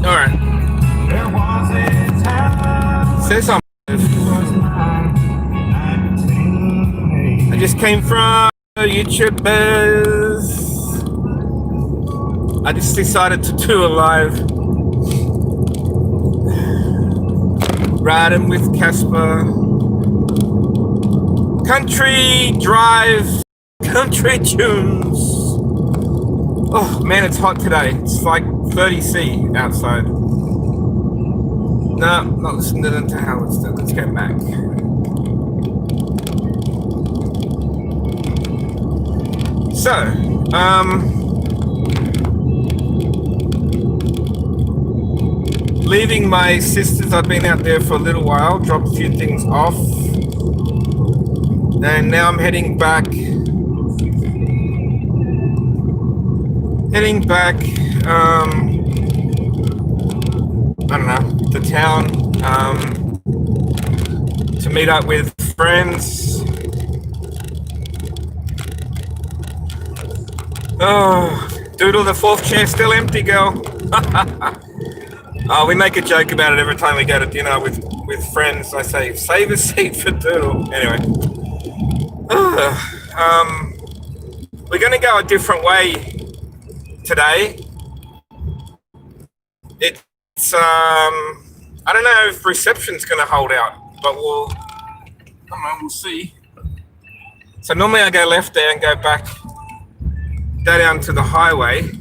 Alright. Say something. I just came from YouTubers. I just decided to do a live riding with Casper. Country drive, country tunes. Oh man, it's hot today. It's like 30°C outside. No, not listening to Howard still. Let's get back. So, leaving my sisters. I've been out there for a little while, dropped a few things off, and now I'm heading back. I don't know, to town, to meet up with friends. Oh, Doodle, the fourth chair still empty, girl. Oh, we make a joke about it every time we go to dinner with friends. I say, save a seat for Doodle. Anyway, we're going to go a different way today. It's I don't know if reception's going to hold out, but I don't know, we'll see. So normally I go left there and go down to the highway.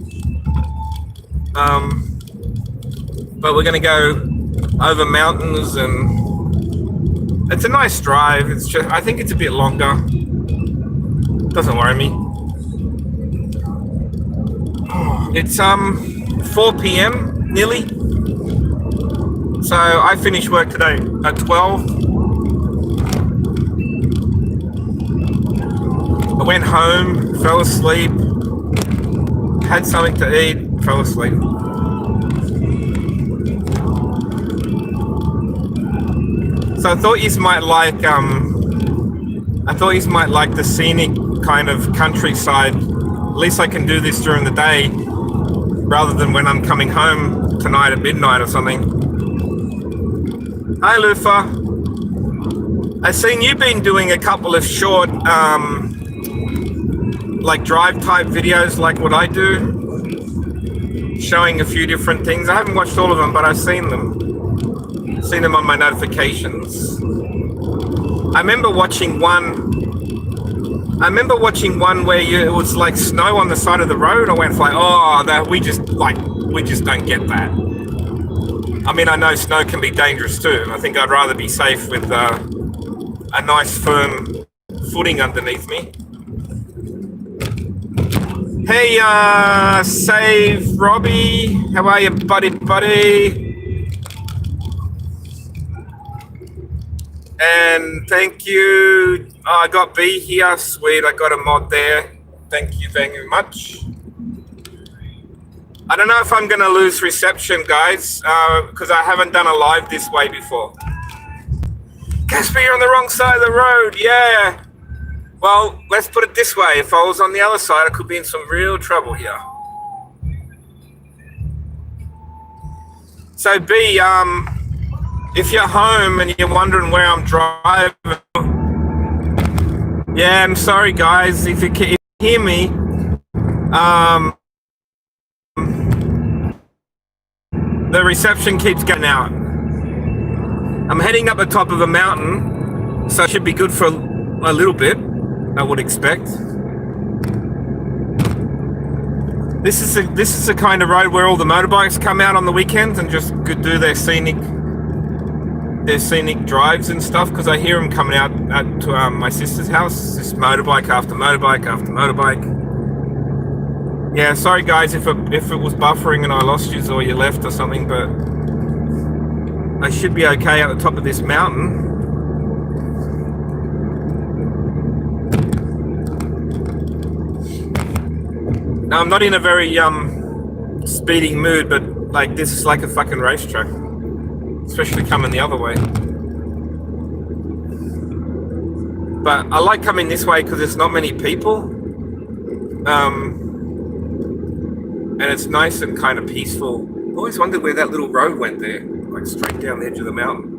But we're going to go over mountains, and it's a nice drive. It's just, I think it's a bit longer. Doesn't worry me. It's 4 p.m. nearly. So I finished work today at 12. I went home, fell asleep, had something to eat, fell asleep. So I thought you might like the scenic kind of countryside. At least I can do this during the day rather than when I'm coming home tonight at midnight or something. Hi, Lufa. I've seen you've been doing a couple of short, like drive type videos like what I do, showing a few different things. I haven't watched all of them, but I've seen them. Seen them on my notifications. I remember watching one where it was like snow on the side of the road. I went like, oh, we just don't get that. I mean, I know snow can be dangerous too. I think I'd rather be safe with a nice firm footing underneath me. Hey, Save Robbie, how are you, buddy? And thank you. Oh, I got B here. Sweet, I got a mod there. Thank you very much. I don't know if I'm going to lose reception, guys, because I haven't done a live this way before. Casper, you're on the wrong side of the road. Yeah. Well, let's put it this way. If I was on the other side, I could be in some real trouble here. So, B, if you're home and you're wondering where I'm driving, yeah, I'm sorry, guys. If you can hear me, the reception keeps going out. I'm heading up the top of a mountain, so it should be good for a little bit, I would expect. This is the kind of road where all the motorbikes come out on the weekends and just could do their scenic drives and stuff, because I hear them coming out to my sister's house, just motorbike after motorbike after motorbike. Yeah, sorry guys if it was buffering and I lost you or you left or something, but I should be okay at the top of this mountain. Now, I'm not in a very speeding mood, but like this is like a fucking racetrack, especially coming the other way. But I like coming this way because there's not many people. and it's nice and kind of peaceful. I always wondered where that little road went there, like straight down the edge of the mountain.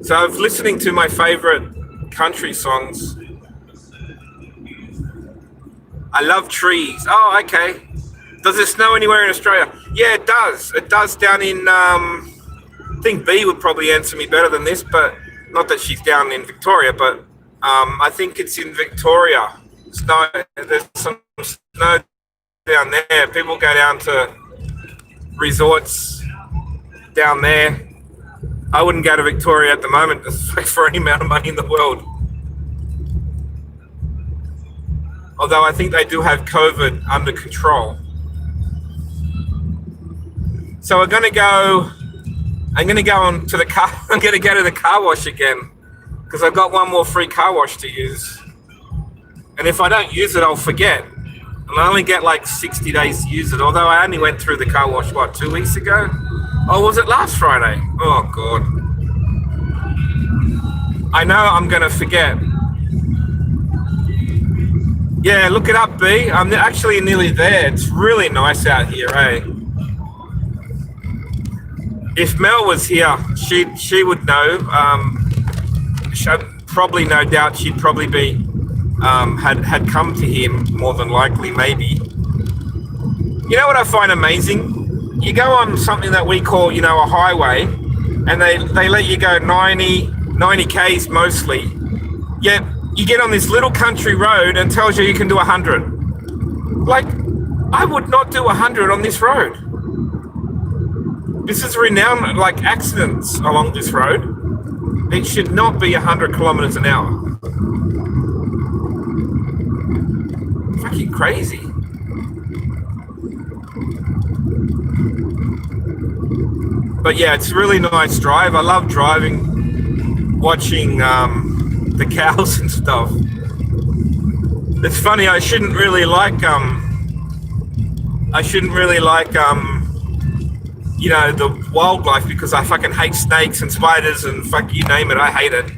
So I was listening to my favorite country songs. I love trees. Oh, okay. Does it snow anywhere in Australia? Yeah, it does. It does down in, I think B would probably answer me better than this, but not that she's down in Victoria, but I think it's in Victoria. Snow, there's some snow down there. People go down to resorts down there. I wouldn't go to Victoria at the moment for any amount of money in the world. Although I think they do have COVID under control. So I'm going to go on to the car. I'm going to go to the car wash again because I've got one more free car wash to use. And if I don't use it, I'll forget. And I only get like 60 days to use it. Although I only went through the car wash, 2 weeks ago? Oh, was it last Friday? Oh, God. I know I'm going to forget. Yeah, look it up, B. I'm actually nearly there. It's really nice out here, eh? If Mel was here, she would know. Probably, no doubt, she'd probably be had come to him more than likely, maybe. You know what I find amazing? You go on something that we call, a highway, and they let you go 90 Ks mostly. Yet you get on this little country road and tells you can do 100. Like, I would not do 100 on this road. This is renowned, like, accidents along this road. It should not be 100 kilometers an hour. Fucking crazy. But yeah, it's a really nice drive. I love driving, watching the cows and stuff. It's funny, I shouldn't really like the wildlife because I fucking hate snakes and spiders and fuck you name it, I hate it.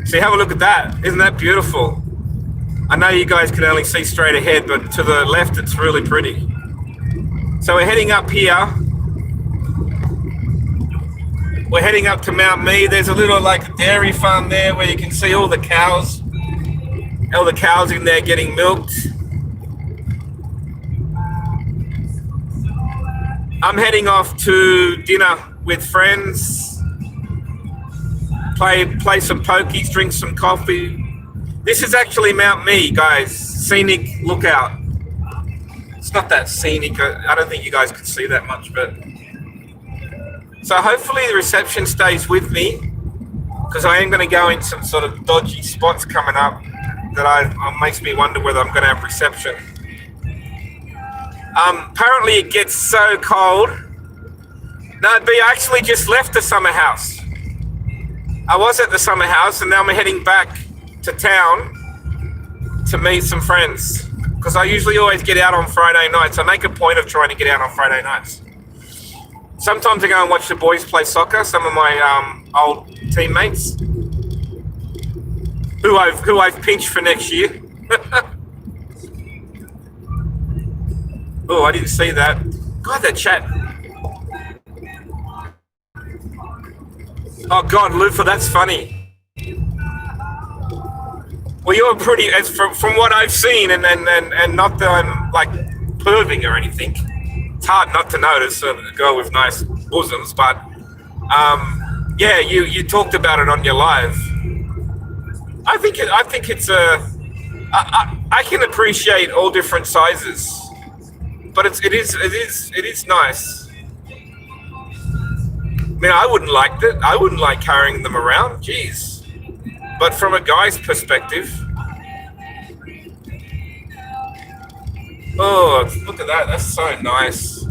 See, have a look at that. Isn't that beautiful? I know you guys can only see straight ahead, but to the left it's really pretty. So we're heading up here. We're heading up to Mount Mee. There's a little like dairy farm there where you can see all the cows in there getting milked. I'm heading off to dinner with friends, play some pokies, drink some coffee. This is actually Mount Mee, guys. Scenic lookout. It's not that scenic. I don't think you guys can see that much, but so hopefully the reception stays with me because I am going to go in some sort of dodgy spots coming up that makes me wonder whether I'm going to have reception. Apparently it gets so cold. No, B, I actually just left the summer house. I was at the summer house and now I'm heading back to town to meet some friends because I usually always get out on Friday nights. I make a point of trying to get out on Friday nights. Sometimes I go and watch the boys play soccer, some of my old teammates who I've pinched for next year. Oh, I didn't see that. God, that chat. Oh God, Lufa, that's funny. Well, you're pretty, as from what I've seen, and not that I'm like perving or anything. It's hard not to notice a girl with nice bosoms, but yeah, you talked about it on your live. I think it's I can appreciate all different sizes, but it is nice. I mean, I wouldn't like that. I wouldn't like carrying them around. Jeez. But from a guy's perspective, oh, look at that. That's so nice.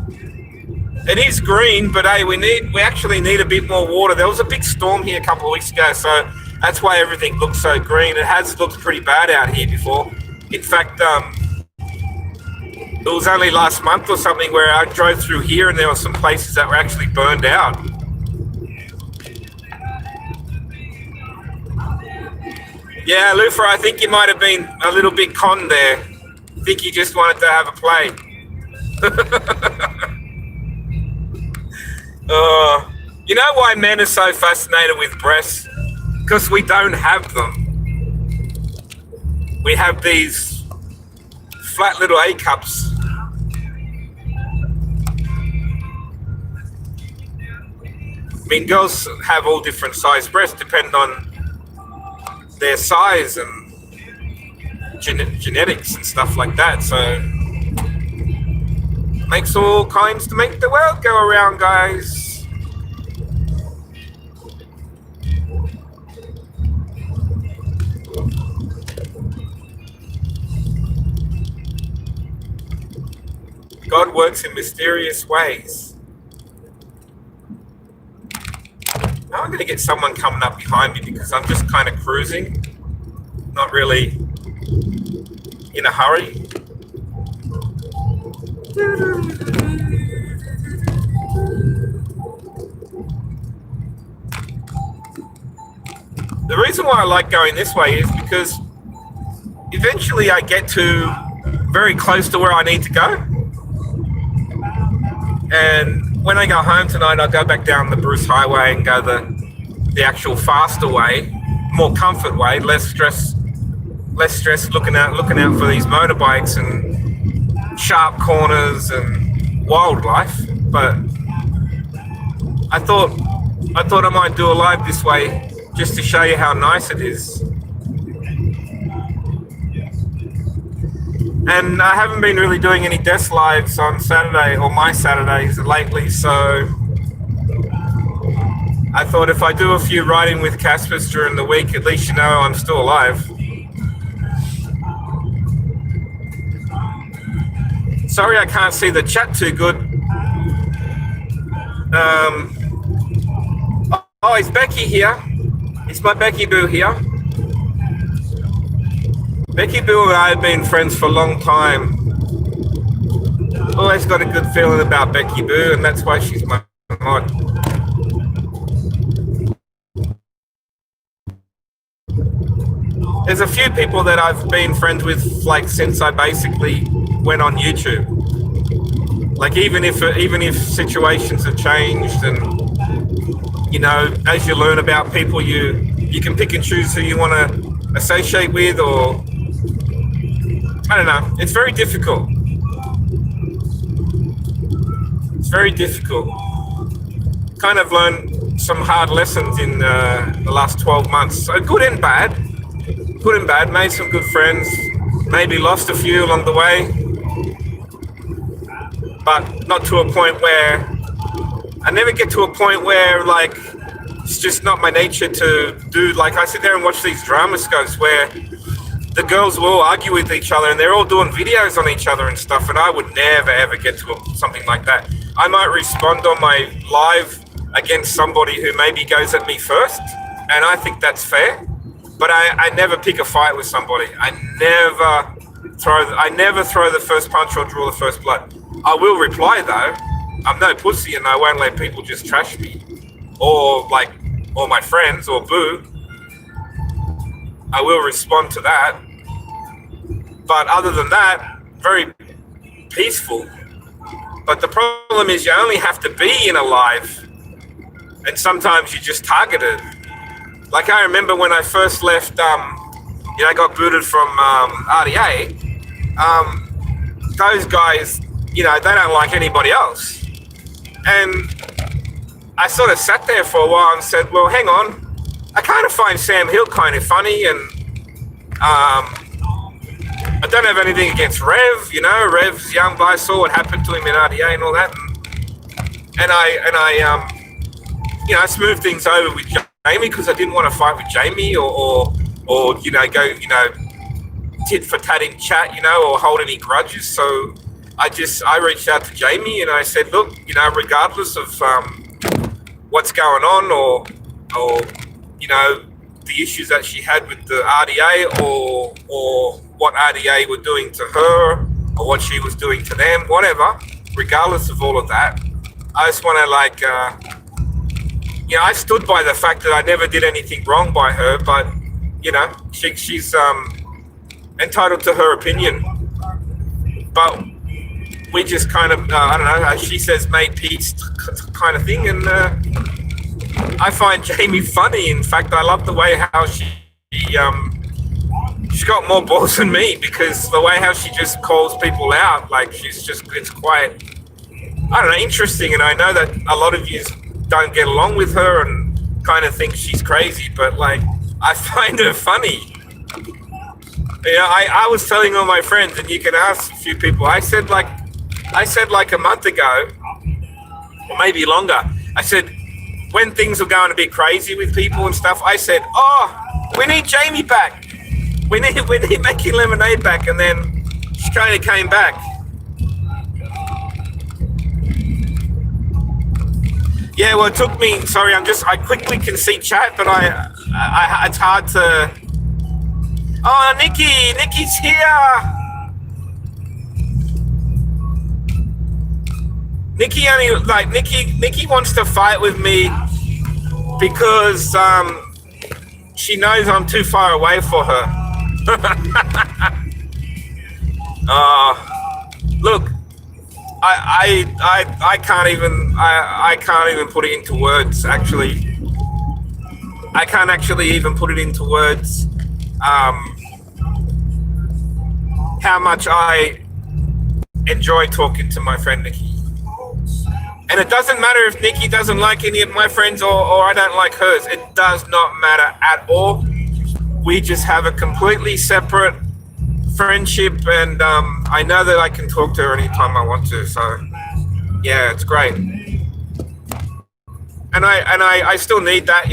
It is green, but hey, we actually need a bit more water. There was a big storm here a couple of weeks ago, so that's why everything looks so green. It has looked pretty bad out here before. In fact, it was only last month or something where I drove through here and there were some places that were actually burned out. Yeah, Lufa, I think you might have been a little bit conned there. I think you just wanted to have a play. You know why men are so fascinated with breasts? Because we don't have them. We have these flat little A cups. I mean, girls have all different size breasts, depending on their size and genetics and stuff like that. So makes all kinds to make the world go around, guys. God works in mysterious ways. Now I'm going to get someone coming up behind me because I'm just kind of cruising, not really in a hurry. The reason why I like going this way is because eventually I get to very close to where I need to go. And when I go home tonight, I'll go back down the Bruce Highway and go the actual faster way, more comfort way, less stress looking out for these motorbikes and sharp corners and wildlife. But I thought I might do a live this way just to show you how nice it is. And I haven't been really doing any desk lives on Saturday or my Saturdays lately, so I thought if I do a few riding with Caspers during the week, at least you know I'm still alive. Sorry I can't see the chat too good. Oh, is Becky here? Is my Becky Boo here? Becky Boo and I have been friends for a long time. Always got a good feeling about Becky Boo, and that's why she's my mod. There's a few people that I've been friends with, like, since I basically went on YouTube. Like, even if situations have changed, and you know, as you learn about people, you can pick and choose who you want to associate with, or I don't know. It's very difficult. It's very difficult. Kind of learned some hard lessons in the last 12 months. So good and bad. Good and bad. Made some good friends. Maybe lost a few along the way. But not to a point where... I never get to a point where, like, it's just not my nature to do... Like, I sit there and watch these drama scopes where the girls will all argue with each other and they're all doing videos on each other and stuff, and I would never ever get to something like that. I might respond on my live against somebody who maybe goes at me first, and I think that's fair, but I never pick a fight with somebody. I never throw the first punch or draw the first blood. I will reply though. I'm no pussy, and I won't let people just trash me or my friends or boo. I will respond to that. But other than that, very peaceful. But the problem is you only have to be in a live, and sometimes you're just targeted. Like, I remember when I first left, I got booted from RDA. Those guys, they don't like anybody else. And I sort of sat there for a while and said, well, hang on. I kind of find Sam Hill kind of funny, and I don't have anything against Rev. Rev's young guy, saw what happened to him in RDA and all that, and I smoothed things over with Jamie because I didn't want to fight with Jamie or go tit for tat in chat, or hold any grudges. So I reached out to Jamie and I said, look, regardless of what's going on or the issues that she had with the RDA or what RDA were doing to her or what she was doing to them, whatever, regardless of all of that, I just want to I stood by the fact that I never did anything wrong by her, but, she's entitled to her opinion, but we just kind of I don't know. She says made peace kind of thing, and I find Jamie funny. In fact, I love the way how she's got more balls than me, because the way how she just calls people out, like it's quite, I don't know, interesting. And I know that a lot of you don't get along with her and kind of think she's crazy, but like I find her funny. I was telling all my friends, and you can ask a few people. I said like a month ago, or maybe longer. I said, when things were going a bit crazy with people and stuff, I said, "Oh, we need Jamie back. We need Making Lemonade back." And then she kind of came back. Yeah, well, it took me. Sorry, I quickly can see chat, but it's hard to. Oh, Nikki's here. Nikki wants to fight with me because she knows I'm too far away for her. Look, I can't even put it into words. Actually, I can't actually even put it into words. How much I enjoy talking to my friend Nikki. And it doesn't matter if Nikki doesn't like any of my friends or I don't like hers. It does not matter at all. We just have a completely separate friendship, and I know that I can talk to her anytime I want to. So yeah, it's great. And I still need that,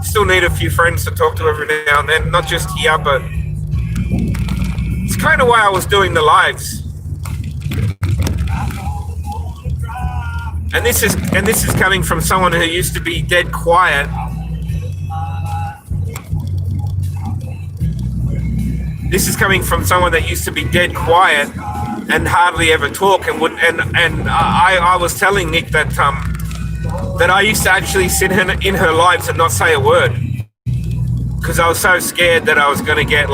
Still need a few friends to talk to every now and then, not just here, but it's kind of why I was doing the lives. And this is coming from someone who used to be dead quiet. This is coming from someone that used to be dead quiet and hardly ever talk, and I was telling Nick that that I used to actually sit in her lives and not say a word, because I was so scared that I was going to get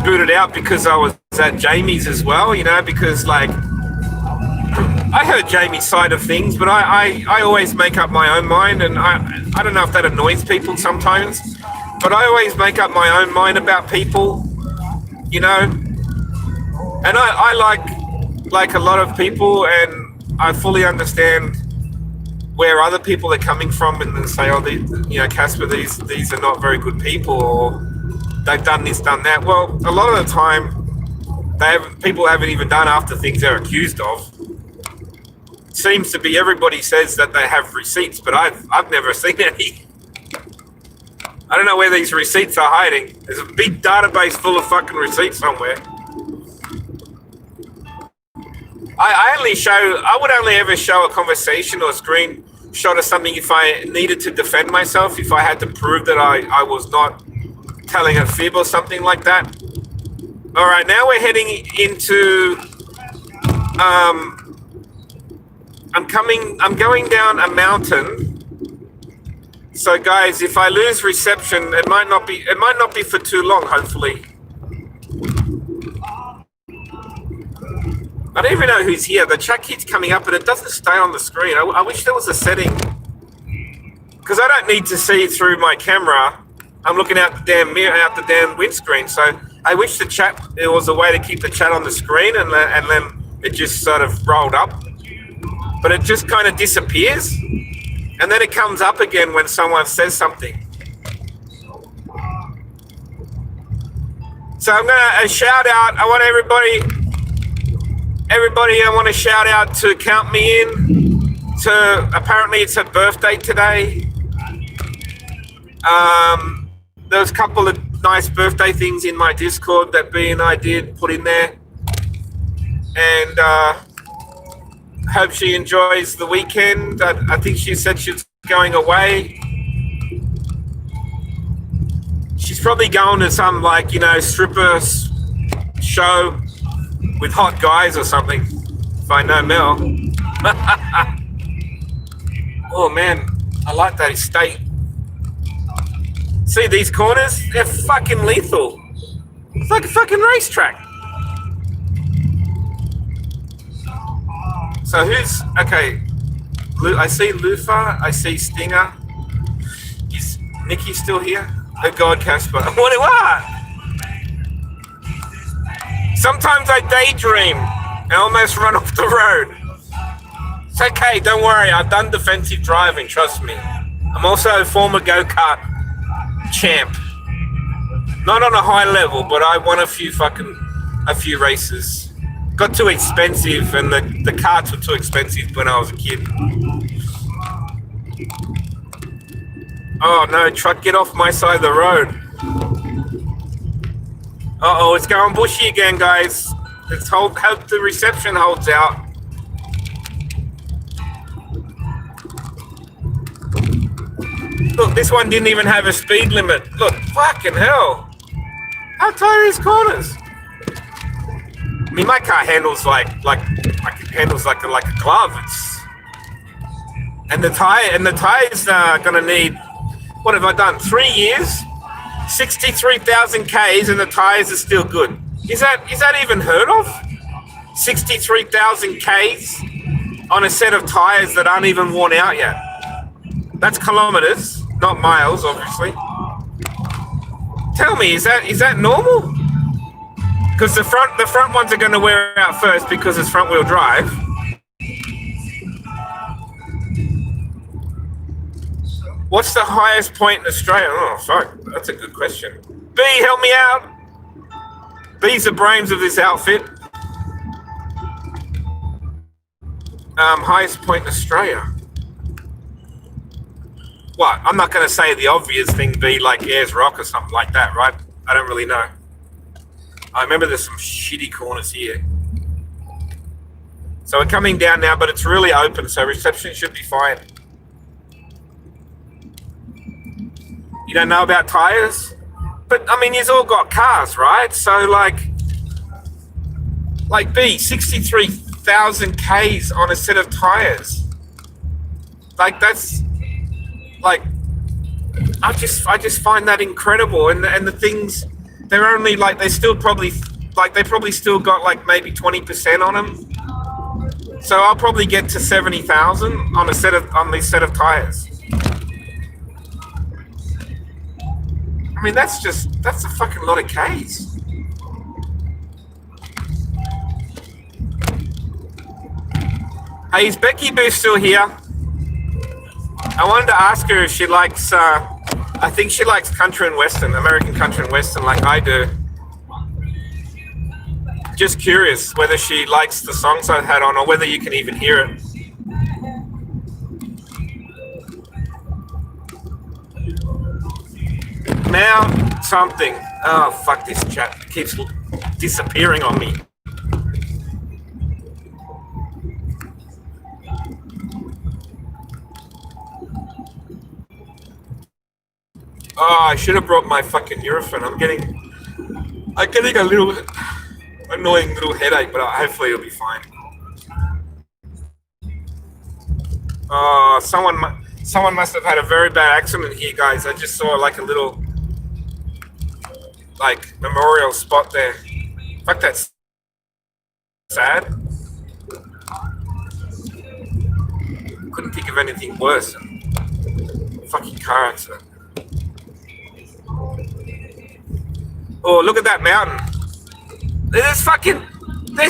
booted out because I was at Jamie's as well, because like I heard Jamie's side of things, but I always make up my own mind, and I don't know if that annoys people sometimes, but I always make up my own mind about people, and I like a lot of people, and I fully understand where other people are coming from, and then say, Casper, these are not very good people, or they've done this, done that. Well, a lot of the time, people haven't even done half the things they're accused of. Seems to be everybody says that they have receipts, but I've never seen any. I don't know where these receipts are hiding. There's a big database full of fucking receipts somewhere. I would only ever show a conversation or a screenshot of something if I needed to defend myself, if I had to prove that I was not telling a fib or something like that. All right, now we're heading into I'm going down a mountain. So guys, if I lose reception, it might not be for too long, hopefully. I don't even know who's here. The chat keeps coming up, but it doesn't stay on the screen. I wish there was a setting, because I don't need to see through my camera. I'm looking out the damn mirror, out the damn windscreen. So I wish there was a way to keep the chat on the screen, and then it just sort of rolled up. But it just kind of disappears, and then it comes up again when someone says something. So I'm gonna shout out. I want everybody. I want to shout out to count me in. To apparently it's a birthday today. There's a couple of nice birthday things in my Discord that B and I did put in there, and hope she enjoys the weekend. I think she said she's going away. She's probably going to some stripper show with hot guys or something, if I know Mel. Oh man, I like that estate. See these corners? They're fucking lethal. It's like a fucking racetrack. So who's okay? I see Lufa. I see Stinger. Is Nikki still here? Oh God, Casper. What? Sometimes I daydream and almost run off the road. It's okay, don't worry. I've done defensive driving. Trust me. I'm also a former go-kart champ. Not on a high level, but I won a few races. Got too expensive, and the karts were too expensive when I was a kid. Oh no, truck, get off my side of the road. Uh-oh, it's going bushy again, guys. Let's hope the reception holds out. Look, this one didn't even have a speed limit. Look, fucking hell. How tight are these corners? I mean, my car handles like it handles like a glove. And the tires are gonna need. What have I done? 3 years, 63,000 Ks, and the tires are still good. Is that even heard of? 63,000 Ks on a set of tires that aren't even worn out yet. That's kilometers, not miles, obviously. Tell me, is that normal? Because the front ones are going to wear out first because it's front wheel drive. What's the highest point in Australia? Oh, sorry, that's a good question. B, help me out. B's the brains of this outfit. Highest point in Australia. What? I'm not going to say the obvious thing, B, like Ayers Rock or something like that, right? I don't really know. I remember there's some shitty corners here. So we're coming down now, but it's really open, so reception should be fine. You don't know about tires? But, I mean, you've all got cars, right? So, like B, 63,000 Ks on a set of tires. Like, that's... Like, I just find that incredible, and the things, they're only like, they probably still got like maybe 20% on them. So I'll probably get to 70,000 on this set of tires. I mean, that's a fucking lot of Ks. Hey, is Becky Boo still here? I wanted to ask her if she likes, I think she likes country and western, American country and western like I do. Just curious whether she likes the songs I had on or whether you can even hear it. Now, something. Oh, fuck this chat. It keeps disappearing on me. Oh, I should have brought my fucking Nurofen. I'm getting a little annoying little headache, but hopefully it'll be fine. Oh, someone must have had a very bad accident here, guys. I just saw like a little like memorial spot there. Fuck, that's sad. Couldn't think of anything worse. Fucking car accident. Oh, look at that mountain. There's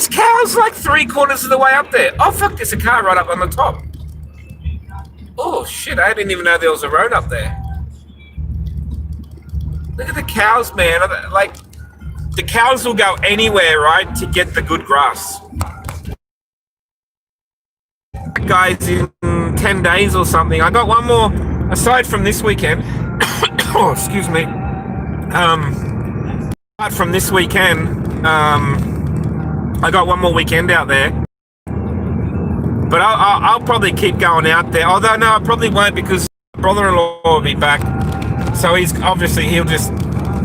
cows like 3/4 of the way up there. Oh, fuck, there's a car right up on the top. Oh, shit, I didn't even know there was a road up there. Look at the cows, man. Like, the cows will go anywhere, right, to get the good grass. Guys, in 10 days or something, I got one more, aside from this weekend. Oh, excuse me. Apart from this weekend, I got one more weekend out there. But I'll probably keep going out there. Although, no, I probably won't because my brother-in-law will be back. So he'll just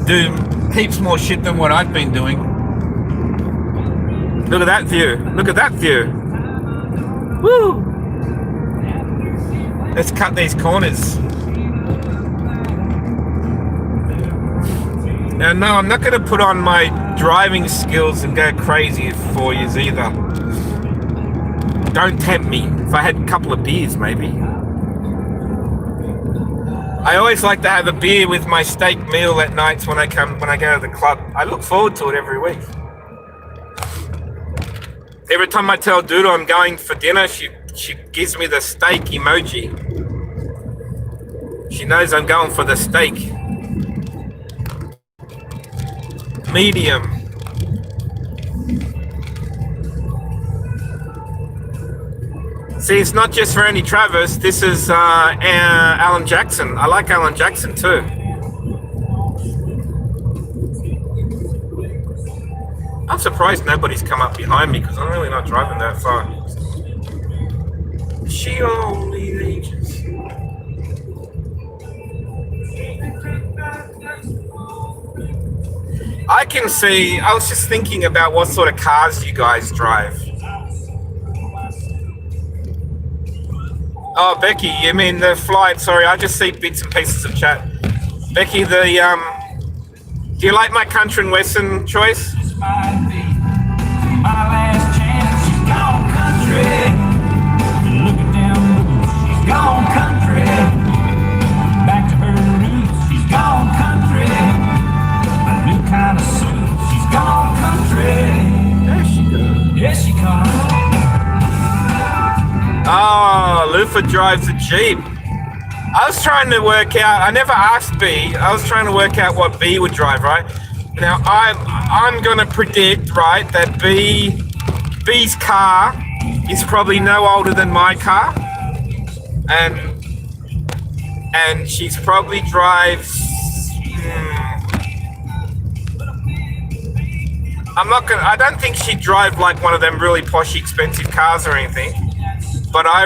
do heaps more shit than what I've been doing. Look at that view. Look at that view. Woo! Let's cut these corners. And no, I'm not going to put on my driving skills and go crazy for you either. Don't tempt me. If I had a couple of beers, maybe. I always like to have a beer with my steak meal at nights when I go to the club. I look forward to it every week. Every time I tell Doodle I'm going for dinner, she gives me the steak emoji. She knows I'm going for the steak. Medium. See, it's not just Randy Travis. This is Alan Jackson. I like Alan Jackson too. I'm surprised nobody's come up behind me because I'm really not driving that far. She only ages. I can see. I was just thinking about what sort of cars you guys drive. Oh, Becky, you mean the flight? Sorry, I just see bits and pieces of chat. Becky, do you like my country and western choice? Gone country, back to her roots. She's gone country, a new kind of suit. She's gone country. There she goes. Yes, she comes. Oh, Lufa drives a Jeep. I was trying to work out. I never asked B. I was trying to work out what B would drive. Right now, I'm gonna predict right that B's car is probably no older than my car. And she's probably drives. I don't think she'd drive like one of them really poshy, expensive cars or anything. But I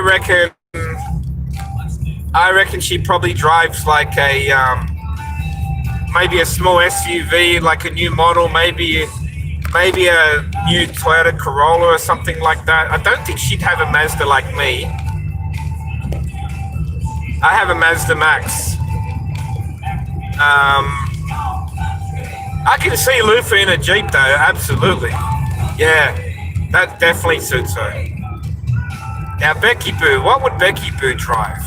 reckon she probably drives like a maybe a small SUV, like a new model, maybe a new Toyota Corolla or something like that. I don't think she'd have a Mazda like me. I have a Mazda Max. I can see Lufa in a Jeep though, absolutely. Yeah, that definitely suits her. Now Becky Boo, what would Becky Boo drive?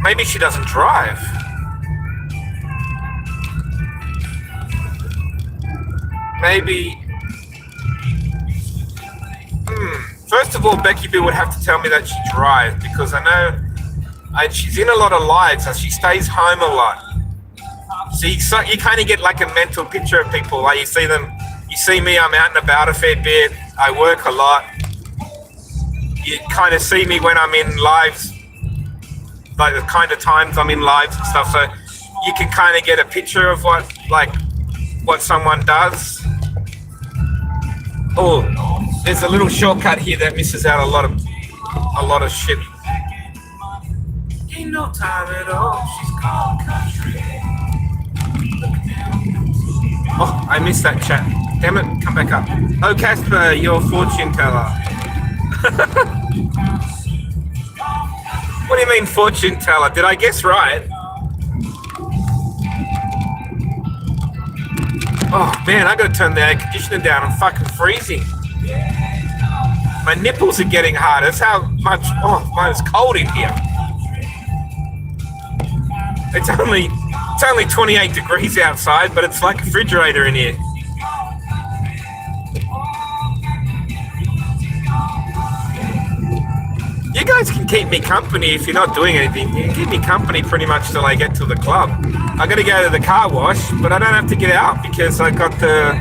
Maybe she doesn't drive. Maybe. First of all, Becky Boo would have to tell me that she drives because I know she's in a lot of lives and she stays home a lot. So you kind of get like a mental picture of people. Like you see me, I'm out and about a fair bit. I work a lot. You kind of see me when I'm in lives, like the kind of times I'm in lives and stuff. So you can kind of get a picture of what someone does. Oh, there's a little shortcut here that misses out a lot of shit. Ain't no time at all. She's gone country. Oh, I missed that chat. Damn it, come back up. Oh, Casper, you're a fortune teller. What do you mean fortune teller? Did I guess right? Oh man, I gotta turn the air conditioner down. I'm fucking freezing. My nipples are getting hard. That's how much. Oh man, it's cold in here. It's only 28 degrees outside, but it's like a refrigerator in here. You guys can keep me company if you're not doing anything. You can keep me company pretty much till I get to the club. I got to go to the car wash, but I don't have to get out because I got the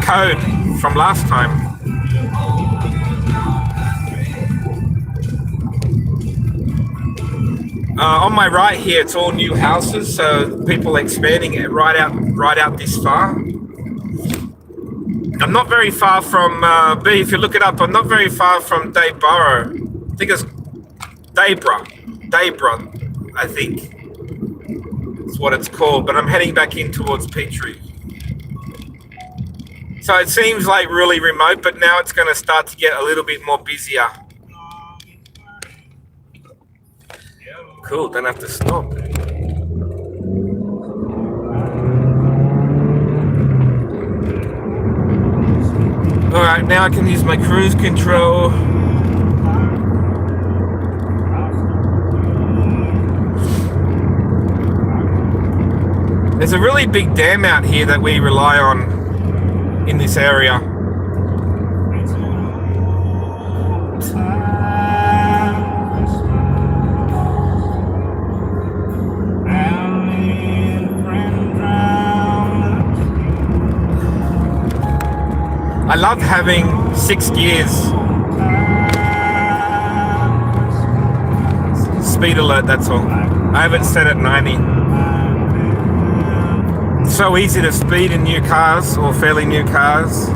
code from last time. On my right here, it's all new houses, so people are expanding it right out this far. I'm not very far from B. If you look it up, I'm not very far from Dayborough. I think it's Dayborough, I think. That's what it's called, but I'm heading back in towards Petrie. So it seems like really remote, but now it's going to start to get a little bit more busier. cool. Don't have to stop. All right, now I can use my cruise control. There's a really big dam out here that we rely on in this area. I love having 6 gears. Speed alert, that's all. I have it set at 90. So easy to speed in new cars or fairly new cars.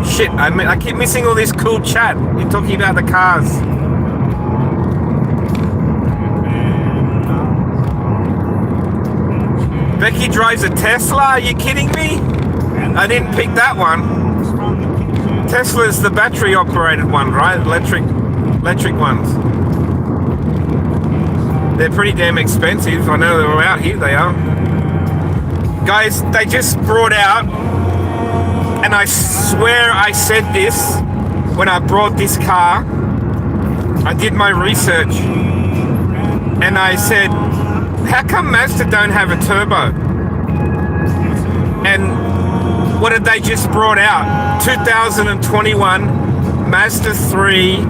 Shit, I keep missing all this cool chat. You're talking about the cars. Becky drives a Tesla? Are you kidding me? I didn't pick that one. Tesla's the battery operated one, right? Electric ones. They're pretty damn expensive. I know they're out here, they are. Guys, they just brought out, and I swear I said this when I brought this car. I did my research, and I said, how come Mazda don't have a turbo? And what did they just brought out? 2021 Mazda 3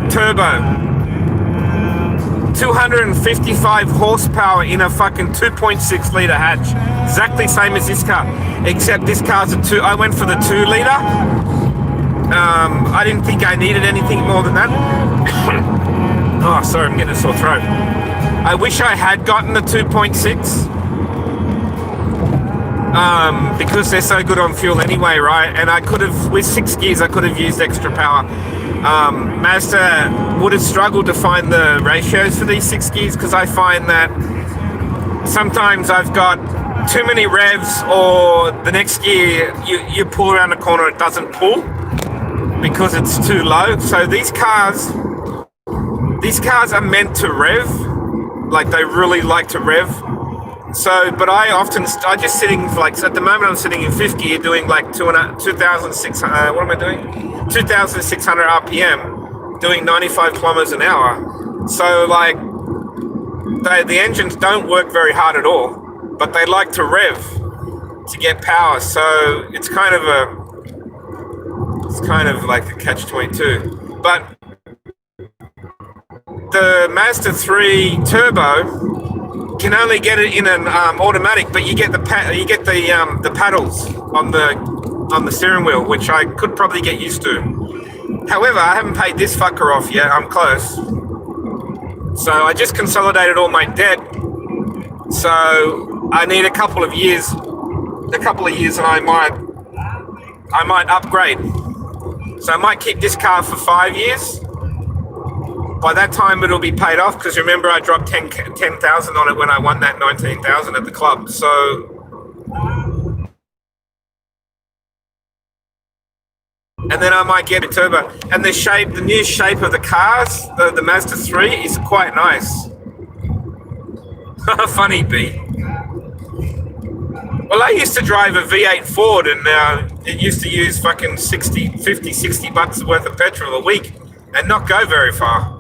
turbo. 255 horsepower in a fucking 2.6 litre hatch. Exactly same as this car, except this car's a 2. I went for the 2 litre. I didn't think I needed anything more than that. Oh, sorry, I'm getting a sore throat. I wish I had gotten the 2.6. Because they're so good on fuel anyway, right? And I could have, with 6 gears, I could have used extra power. Mazda would have struggled to find the ratios for these 6 gears, because I find that sometimes I've got too many revs, or the next gear you pull around the corner, it doesn't pull because it's too low. So these cars are meant to rev, like they really like to rev. So, but I just sitting like, at the moment I'm sitting in 5th gear doing like 2,600, what am I doing? 2,600 RPM, doing 95 kilometers an hour. So like, the engines don't work very hard at all, but they like to rev to get power. So it's kind of like a catch-22. But the Mazda 3 Turbo can only get it in an automatic, but you get the paddles on the steering wheel, which I could probably get used to. However, I haven't paid this fucker off yet. I'm close. So I just consolidated all my debt. So I need a couple of years, and I might upgrade. So I might keep this car for 5 years. By that time, it'll be paid off, because remember, I dropped 10,000 on it when I won that 19,000 at the club. So, and then I might get a turbo. And the new shape of the cars, the Mazda 3, is quite nice. Funny, B. Well, I used to drive a V8 Ford, and it used to use fucking 50, 60 bucks worth of petrol a week and not go very far.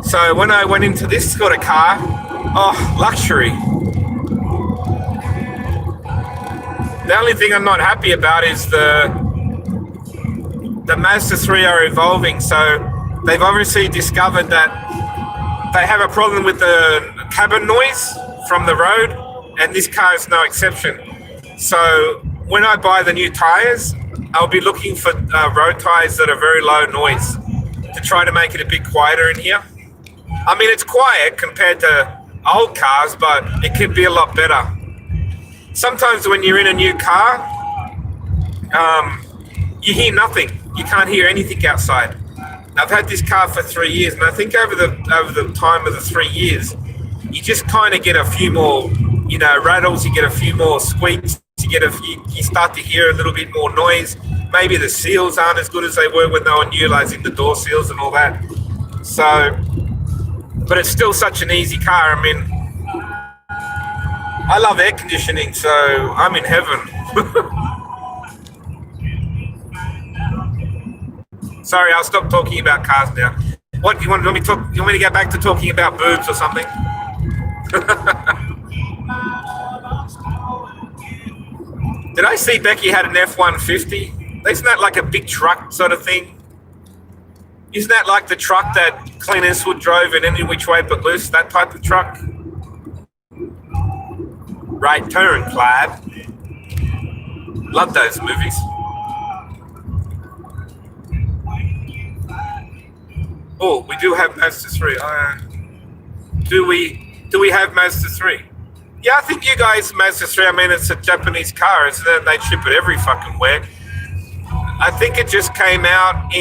So when I went into this sort of car, luxury. The only thing I'm not happy about is the Mazda 3 are evolving. So they've obviously discovered that they have a problem with the cabin noise from the road, and this car is no exception. So when I buy the new tires, I'll be looking for road tires that are very low noise, to try to make it a bit quieter in here. I mean, it's quiet compared to old cars, but it could be a lot better. Sometimes when you're in a new car, you hear nothing. You can't hear anything outside. I've had this car for 3 years, and I think over the time of the 3 years, you just kind of get a few more, rattles. You get a few more squeaks. You start to hear a little bit more noise. maybe the seals aren't as good as they were when they were utilizing the door seals and all that. So, but it's still such an easy car. I mean, I love air conditioning, so I'm in heaven. Sorry, I'll stop talking about cars now. What do you want me to talk? You want me to get back to talking about boobs or something? Did I see Becky had an F-150? Isn't that like a big truck sort of thing? Isn't that like the truck that Clint Eastwood drove in Any Which Way But Loose? That type of truck? Right Turn, Clive. Love those movies. Oh, we do have Mazda 3. Do we have Mazda 3? Yeah, I think you guys, Mazda 3, I mean, it's a Japanese car, isn't it? They ship it every fucking where. I think it just came out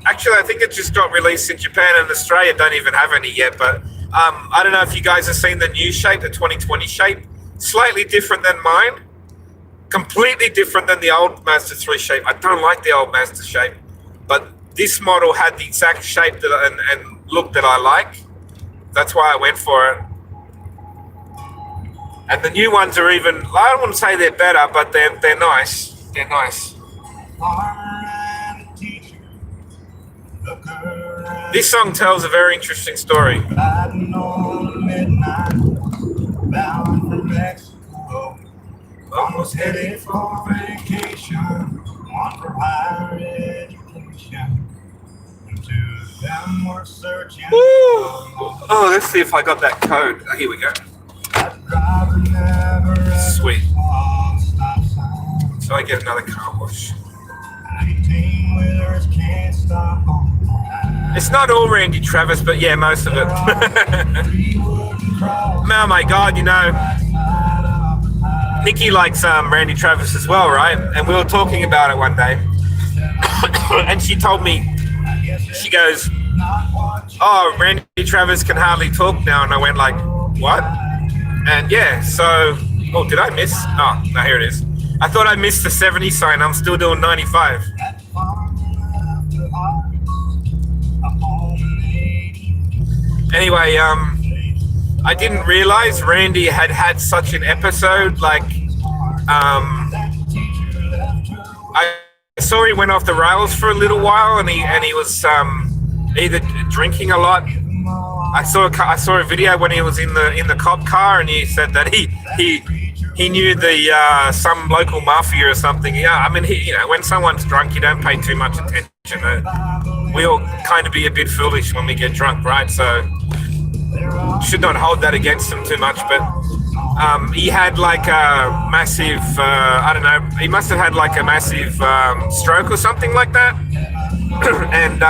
actually, I think it just got released in Japan, and Australia don't even have any yet, but I don't know if you guys have seen the new shape, the 2020 shape. Slightly different than mine. Completely different than the old Mazda 3 shape. I don't like the old Mazda shape, but this model had the exact shape and look that I like. That's why I went for it. And the new ones are even, I don't want to say they're better, but they're nice. They're nice. This song tells a very interesting story. Almost headed for vacation, one for higher education. To them we're searching. Oh, let's see if I got that code. Oh, here we go. Sweet. So I get another car wash. It's not all Randy Travis, but yeah, most of it. Oh my God, you know, Nikki likes Randy Travis as well, right? And we were talking about it one day. And she told me, she goes, oh, Randy Travis can hardly talk now. And I went like, what? And yeah, so, oh, did I miss? Oh, no, here it is. I thought I missed the 70 sign. I'm still doing 95. Anyway, I didn't realize Randy had such an episode. Like, I saw he went off the rails for a little while, and he was either drinking a lot. I saw a video when he was in the cop car, and he said that he knew the some local mafia or something. Yeah, I mean, when someone's drunk, you don't pay too much attention. We all kind of be a bit foolish when we get drunk, right? So should not hold that against him too much. But he had like a massive, I don't know, he must have had like a massive stroke or something like that. And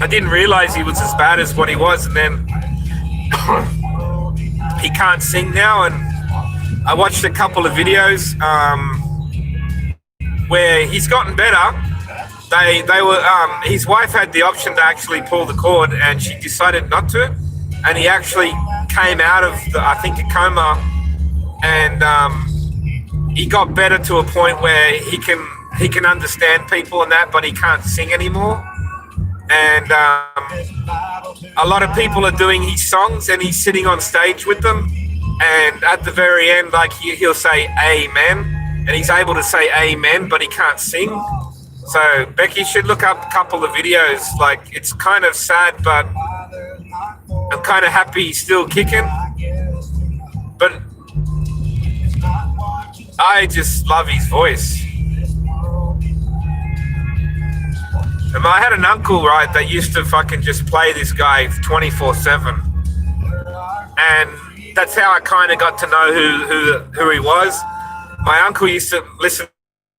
I didn't realize he was as bad as what he was. And then he can't sing now. And I watched a couple of videos where he's gotten better. They were his wife had the option to actually pull the cord, and she decided not to. And he actually came out of I think a coma, and he got better to a point where he can understand people and that, but he can't sing anymore. And a lot of people are doing his songs, and he's sitting on stage with them. And at the very end, like he'll say amen, and he's able to say amen, but he can't sing. So Becky should look up a couple of videos. Like, it's kind of sad, but I'm kind of happy he's still kicking. But I just love his voice. And I had an uncle, right, that used to fucking just play this guy 24/7. And that's how I kind of got to know who he was. My uncle used to listen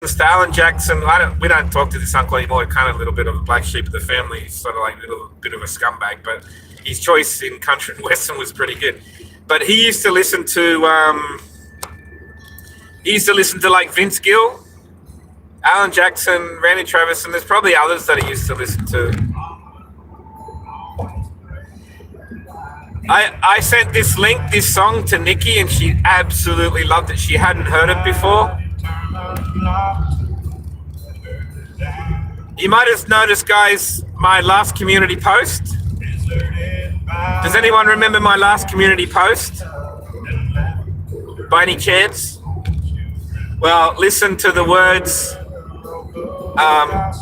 to Alan Jackson. We don't talk to this uncle anymore. Kind of a little bit of a black sheep of the family. He's sort of like a little bit of a scumbag, but his choice in country and western was pretty good. But he used to listen to like Vince Gill, Alan Jackson, Randy Travis, and there's probably others that he used to listen to. I sent this song to Nikki, and she absolutely loved it. She hadn't heard it before. You might have noticed, guys, my last community post. Does anyone remember my last community post? By any chance? Well, listen to the words.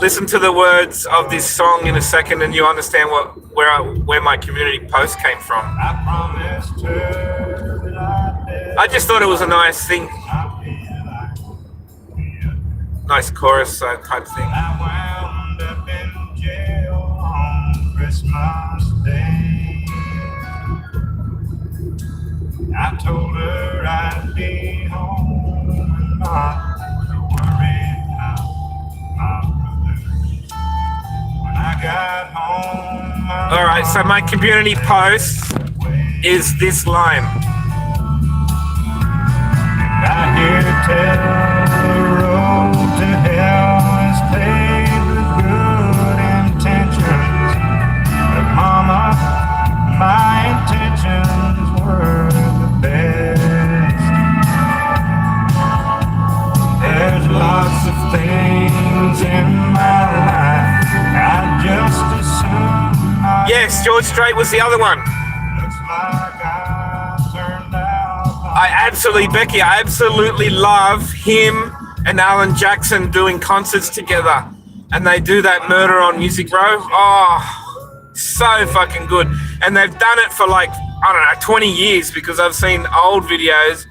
Listen to the words of this song in a second, and you understand where my community post came from. I just thought it was a nice thing, nice chorus type thing. Christmas Day, I told her I'd be home and not worry about my brothers. When I got home, all right, so my community post is this line. I hear tell the road to hell is paved with good intentions. Mama, my intentions were the best. There's lots of things in my life I just assume. Yes, George Strait was the other one. Looks like I turned out. I absolutely love him and Alan Jackson doing concerts together. And they do that Murder on Music Row. Oh, so fucking good. And they've done it for like, I don't know, 20 years, because I've seen old videos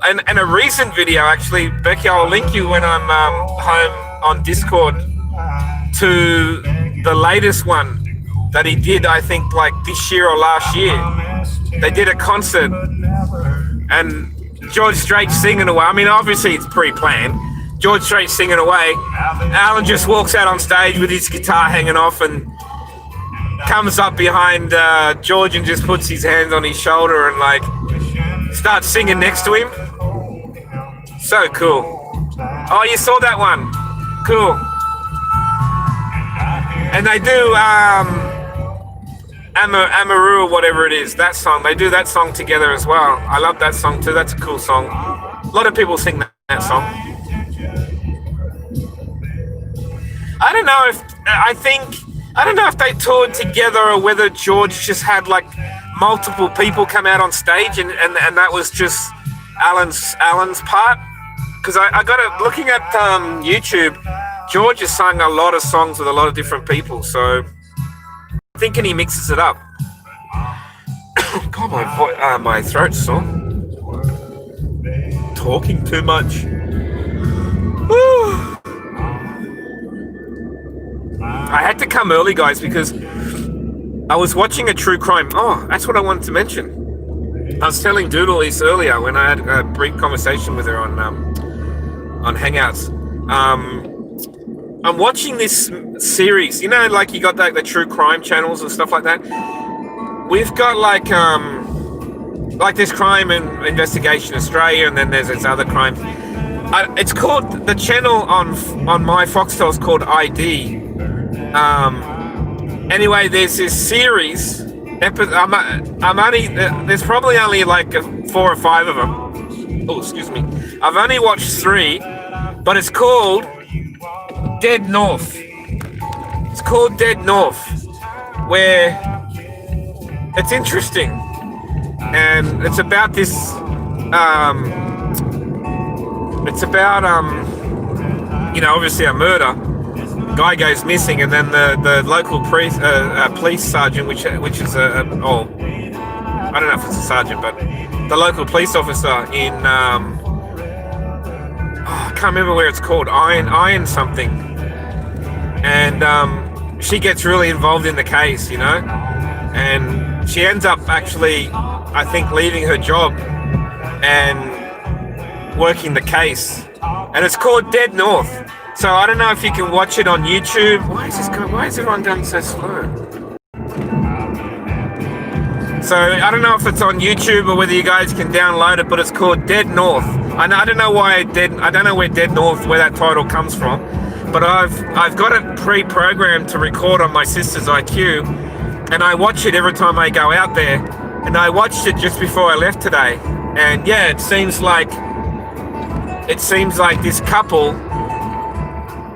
and a recent video, actually. Becky, I'll link you when I'm home on Discord to the latest one that he did, I think like this year or last year. They did a concert and George Strait singing away. I mean, obviously it's pre-planned. George Strait singing away. Alan just walks out on stage with his guitar hanging off and comes up behind George and just puts his hands on his shoulder and like starts singing next to him. So cool. Oh, you saw that one? Cool. And they do Amaru or whatever it is, that song. They do that song together as well. I love that song too. That's a cool song. A lot of people sing that song. I don't know if they toured together or whether George just had like multiple people come out on stage and that was just Alan's part. Because I got it looking at YouTube. George has sung a lot of songs with a lot of different people, so I'm thinking he mixes it up. God, my throat's sore. Talking too much. Woo. I had to come early, guys, because I was watching a true crime. Oh, that's what I wanted to mention. I was telling Doodle this earlier when I had a brief conversation with her on Hangouts. I'm watching this series. You know, like you got like the true crime channels and stuff like that. We've got like this Crime and Investigation Australia, and then there's this other crime. It's called, the channel on my Foxtel is called ID. Anyway, there's this series. There's probably only like 4 or 5 of them. Oh, excuse me. I've only watched 3, but it's called Dead North. It's called Dead North, where it's interesting, and it's about this. It's about obviously a murder. Guy goes missing, and then the local police sergeant, which is I don't know if it's a sergeant, but the local police officer in I can't remember where it's called, Iron something, and she gets really involved in the case, and she ends up actually, I think, leaving her job and working the case, and it's called Dead North. So I don't know if you can watch it on YouTube. Why is everyone going so slow? So I don't know if it's on YouTube or whether you guys can download it, but it's called Dead North. I don't know where Dead North, where that title comes from, but I've got it pre-programmed to record on my sister's IQ, and I watch it every time I go out there. And I watched it just before I left today, and yeah, it seems like this couple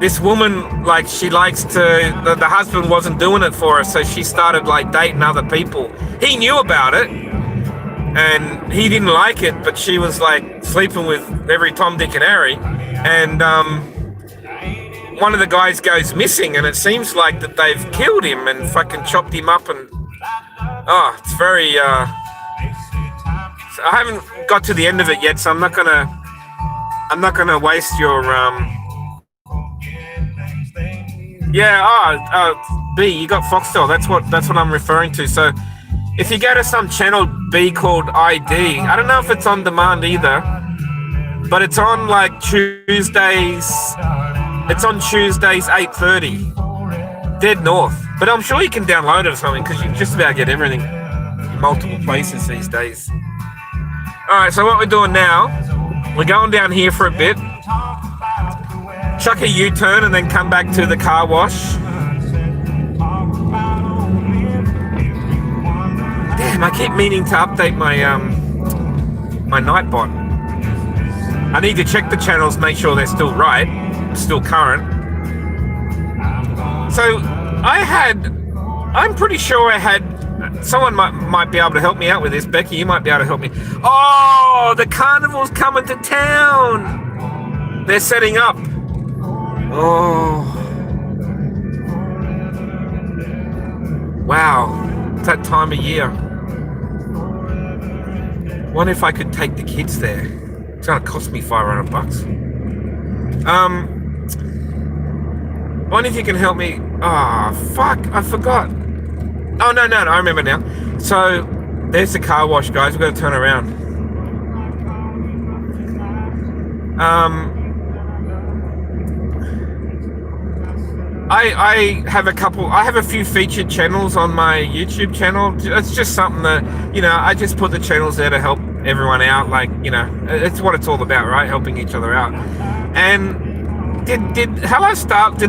this woman, like, she likes to, the husband wasn't doing it for her, so she started like dating other people. He knew about it and he didn't like it, but she was like sleeping with every Tom, Dick and Harry. And one of the guys goes missing, and it seems like that they've killed him and fucking chopped him up. And it's very I haven't got to the end of it yet, so I'm not gonna waste your B, you got Foxtel. That's what I'm referring to. So if you go to some channel B called ID, I don't know if it's on demand either, but it's on like Tuesdays. It's on Tuesdays 8:30, dead north. But I'm sure you can download it or something, because you can just about get everything in multiple places these days. All right, so what we're doing now, we're going down here for a bit, chuck a U-turn, and then come back to the car wash. Damn, I keep meaning to update my my Nightbot. I need to check the channels, make sure they're still right, still current. So I'm pretty sure I had, someone might be able to help me out with this. Becky, you might be able to help me. Oh, the carnival's coming to town. They're setting up. Oh. Wow. It's that time of year. Wonder if I could take the kids there. It's gonna cost me $500. Wonder if you can help me. Fuck, I forgot. Oh, no, I remember now. So, there's the car wash, guys. We've got to turn around. I have a few featured channels on my YouTube channel. It's just something that, I just put the channels there to help everyone out. Like, it's what it's all about, right? Helping each other out. And did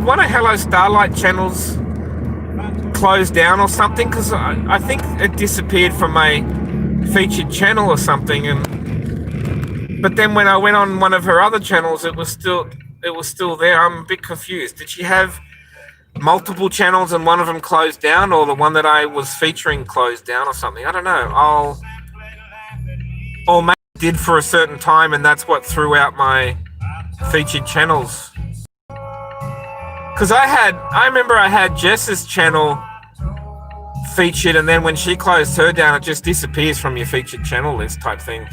one of Hello Starlight channels close down or something? Because I think it disappeared from my featured channel or something. But then when I went on one of her other channels, it was still there. I'm a bit confused. Did she have multiple channels and one of them closed down, or the one that I was featuring closed down or something? I don't know. Or maybe it did for a certain time, and that's what threw out my featured channels. Because I remember I had Jess's channel featured, and then when she closed her down, it just disappears from your featured channel list type thing.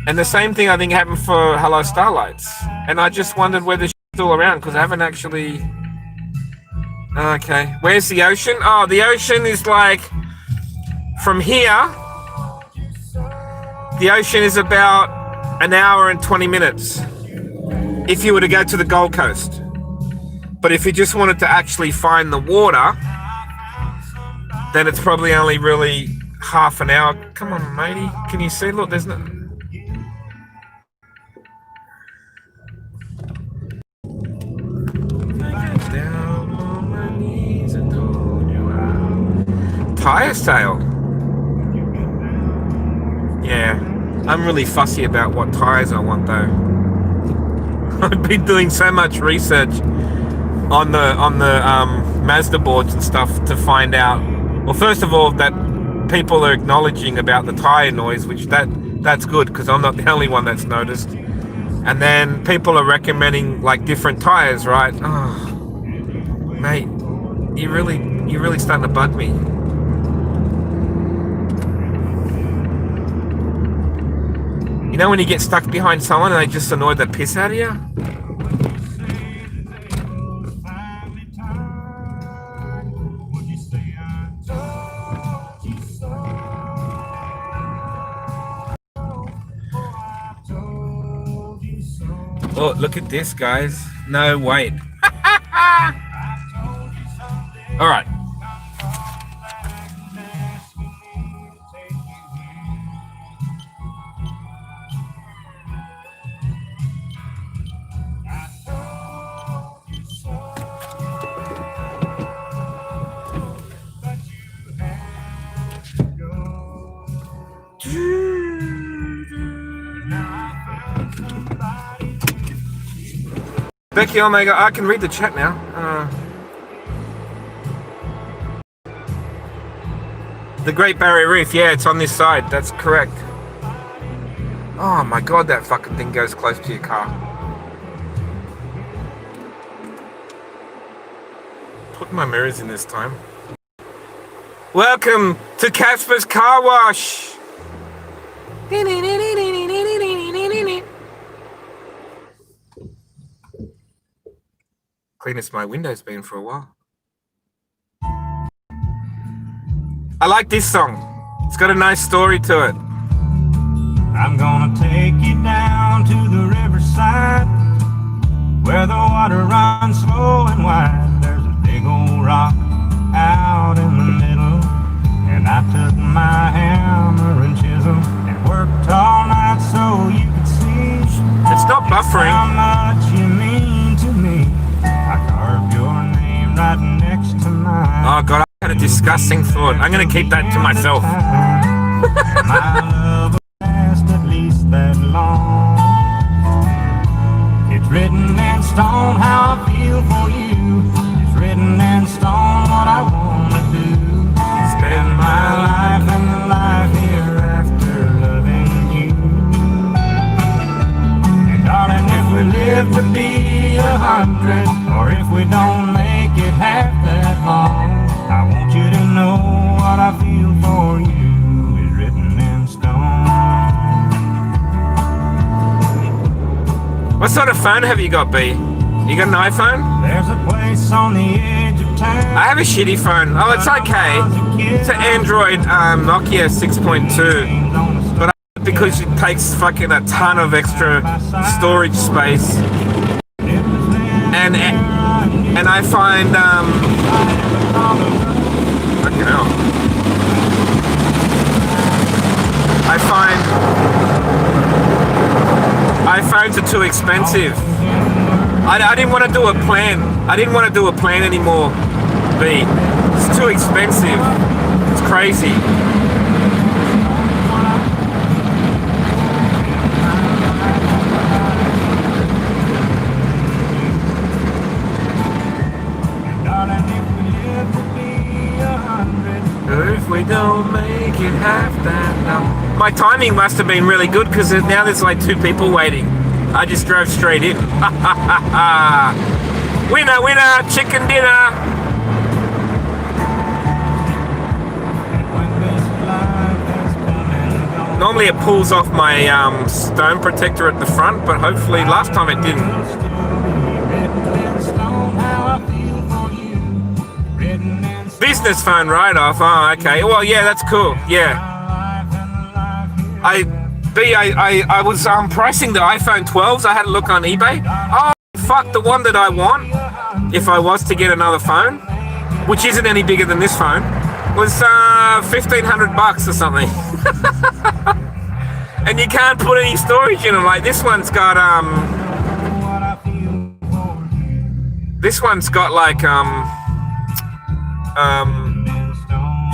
And the same thing I think happened for Hello Starlights. And I just wondered whether she's still around, because I haven't actually... Okay, where's the ocean? Oh, the ocean is like... From here, the ocean is about an hour and 20 minutes. If you were to go to the Gold Coast. But if you just wanted to actually find the water, then it's probably only really half an hour. Come on, matey. Can you see? Look, there's no... Tire sale. Yeah, I'm really fussy about what tires I want though. I've been doing so much research on the Mazda boards and stuff to find out. Well, first of all, that people are acknowledging about the tire noise, which that's good, because I'm not the only one that's noticed. And then people are recommending like different tires, right? Oh, mate, you're really starting to bug me. You know when you get stuck behind someone and they just annoy the piss out of you? Oh, look at this, guys. No, wait. All right. Becky Omega, I can read the chat now. The Great Barrier Reef, yeah, it's on this side. That's correct. Oh my god, that fucking thing goes close to your car. Put my mirrors in this time. Welcome to Casper's Car Wash. Cleanest my window's been for a while. I like this song. It's got a nice story to it. I'm gonna take you down to the riverside where the water runs slow and wide. There's a big old rock out in the middle, and I took my hammer and chisel and worked all night so you could see. It's not buffering. How much you mean to me. I carved your name right next to mine. Oh god, I had a disgusting thought. I'm gonna keep that to myself. My love will last at least that long. It's written in stone how I feel for you. It's written in stone what I wanna do. Spend my life and the life hereafter loving you. And darling, if we live to be 100, or if we don't make it half that long, I want you to know what I feel for you is written in stone. What sort of phone have you got, B? You got an iPhone? There's a place on the edge of town. I have a shitty phone. Oh, it's okay. It's an Android Nokia 6.2. But because it takes fucking a ton of extra storage space. And I find, fucking hell. I find iPhones are too expensive. I didn't want to do a plan. I didn't want to do a plan anymore, B. It's too expensive. It's crazy. If we don't make it half that long. My timing must have been really good because now there's like 2 people waiting. I just drove straight in. Winner, winner, chicken dinner. Normally it pulls off my stone protector at the front, but hopefully last time it didn't. Business phone write-off. Oh, okay. Well, yeah, that's cool. Yeah. I was pricing the iPhone 12s. I had a look on eBay. Oh, fuck, the one that I want, if I was to get another phone, which isn't any bigger than this phone, was $1,500 or something. And you can't put any storage in them. Like this one's got like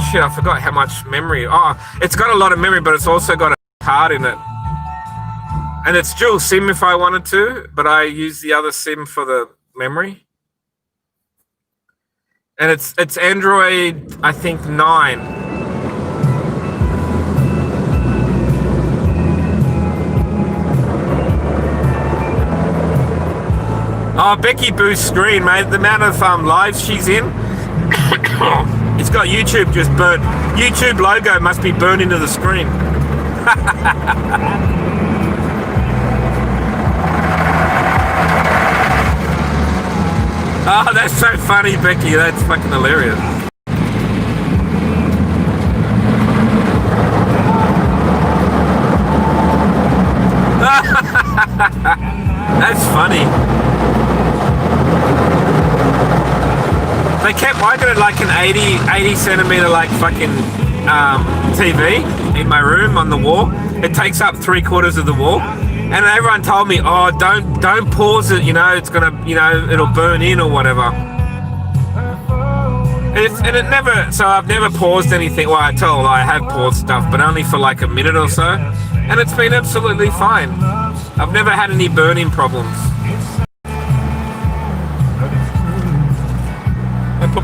shit, I forgot how much memory. Oh, it's got a lot of memory, but it's also got a card in it. And it's dual SIM if I wanted to, but I use the other SIM for the memory. And it's Android, I think 9. Oh, Becky Boo's screen, mate. The amount of lives she's in. It's got YouTube just burnt. YouTube logo must be burned into the screen. Oh, that's so funny, Becky. That's fucking hilarious. That's funny. They kept making it like an 80 centimeter like fucking TV in my room on the wall. It takes up 3/4 of the wall, and everyone told me, "Oh, don't pause it. You know, it's gonna, you know, it'll burn in or whatever." And it never. So I've never paused anything. Well, I have paused stuff, but only for like a minute or so, and it's been absolutely fine. I've never had any burn-in problems.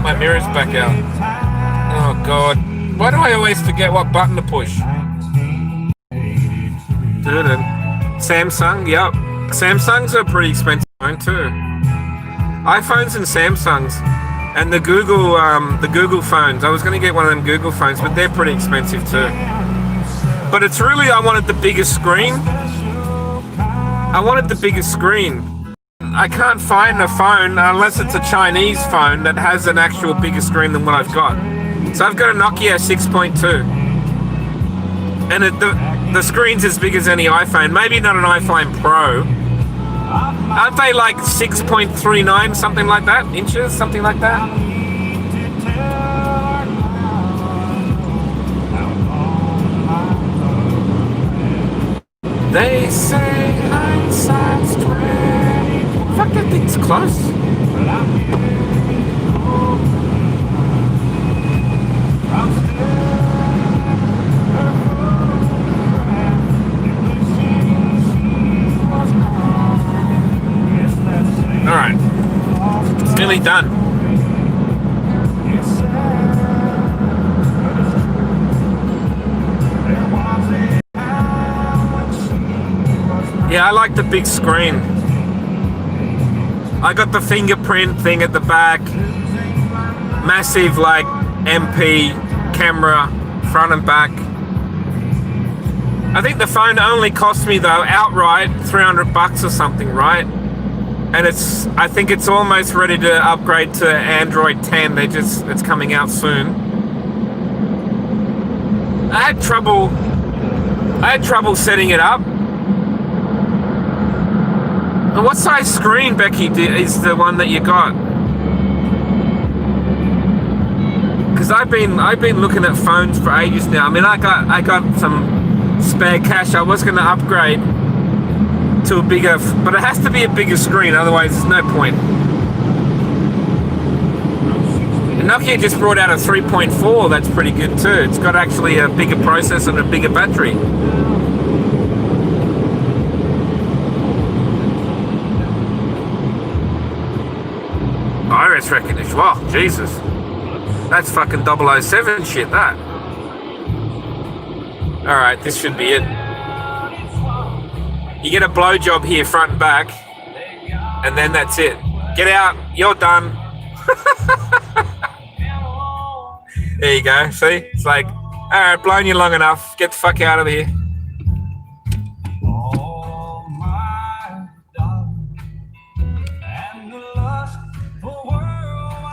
my mirrors back out. Oh God. Why do I always forget what button to push? Samsung, yep. Samsungs are pretty expensive phone too. iPhones and Samsungs. And the Google phones. I was going to get one of them Google phones, but they're pretty expensive too. But it's really, I wanted the biggest screen. I wanted the biggest screen. I can't find a phone unless it's a Chinese phone that has an actual bigger screen than what I've got. So I've got a Nokia 6.2. And the screen's as big as any iPhone. Maybe not an iPhone Pro. Aren't they like 6.39, something like that? Inches, something like that? They say hindsight's 20. Fuck, that thing's close. Alright. It's nearly done. Yeah, I like the big screen. I got the fingerprint thing at the back. Massive, like, MP camera, front and back. I think the phone only cost me, though, outright $300 or something, right? And I think it's almost ready to upgrade to Android 10. It's coming out soon. I had trouble setting it up. What size screen, Becky, is the one that you got? Because I've been looking at phones for ages now. I mean, I got some spare cash. I was going to upgrade to a bigger, but it has to be a bigger screen, otherwise there's no point. And Nokia just brought out a 3.4. That's pretty good too. It's got actually a bigger processor and a bigger battery. Iris recognition. Wow, Jesus. That's fucking 007 shit, that. Alright, this should be it. You get a blowjob here, front and back, and then that's it. Get out, you're done. There you go, see? It's like, alright, blown you long enough, get the fuck out of here.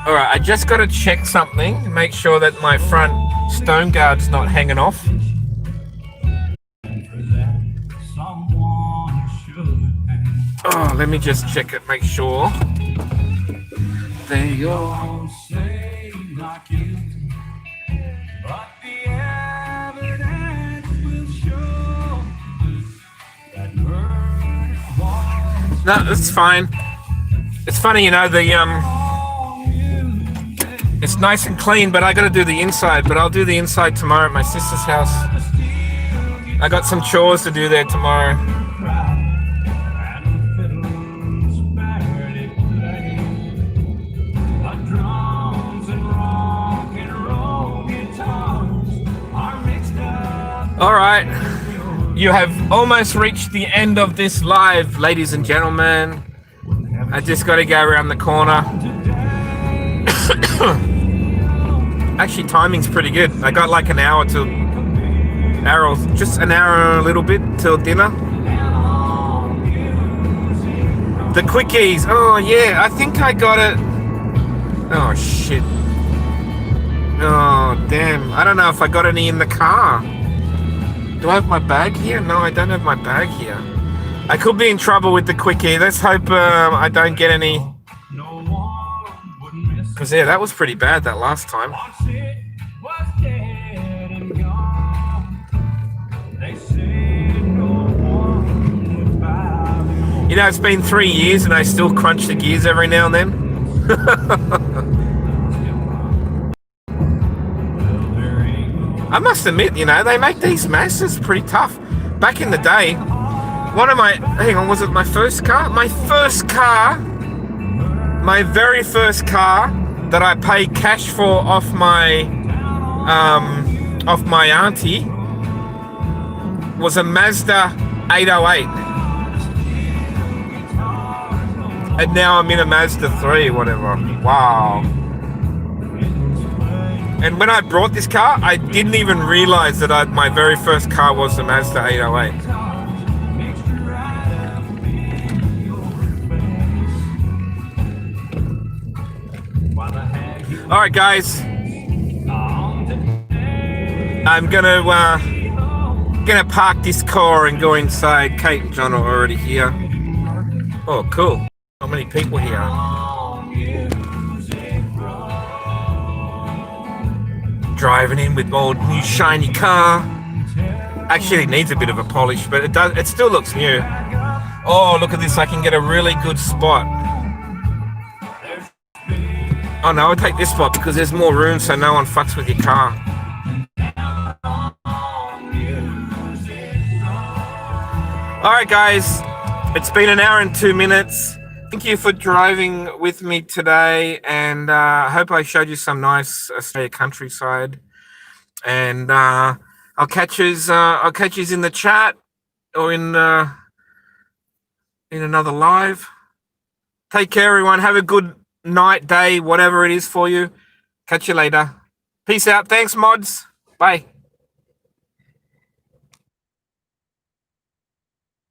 Alright, I just got to check something to make sure that my front stone guard's not hanging off. Oh, let me just check it, make sure. There you go. No, that's fine. It's funny, you know, it's nice and clean, but I got to do the inside. But I'll do the inside tomorrow at my sister's house. I got some chores to do there tomorrow. All right, you have almost reached the end of this live, ladies and gentlemen. I just got to go around the corner. Actually, timing's pretty good. I got like an hour till just an hour and a little bit till dinner. The quickies. Oh yeah, I think I got it. Oh shit. Oh damn. I don't know if I got any in the car. Do I have my bag here? No, I don't have my bag here. I could be in trouble with the quickie. Let's hope I don't get any. Because, yeah, that was pretty bad that last time. You know, it's been 3 years and I still crunch the gears every now and then. I must admit, you know, they make these masses pretty tough. Back in the day, was it my first car? My very first car that I paid cash for off my auntie was a Mazda 808, and now I'm in a Mazda 3, whatever. Wow. And when I brought this car, I didn't even realize that my very first car was the Mazda 808. All right, guys. I'm gonna park this car and go inside. Kate and John are already here. Oh, cool. Not many people here. Driving in with my old new shiny car. Actually, it needs a bit of a polish, but it does. It still looks new. Oh, look at this! I can get a really good spot. Oh no, I'll take this spot because there's more room, so no one fucks with your car. All right, guys, it's been an hour and 2 minutes. Thank you for driving with me today, and I hope I showed you some nice Australia countryside. And I'll catch you in the chat or in another live. Take care, everyone. Have a good night, day, whatever it is for you. Catch you later. Peace out. Thanks, mods. Bye.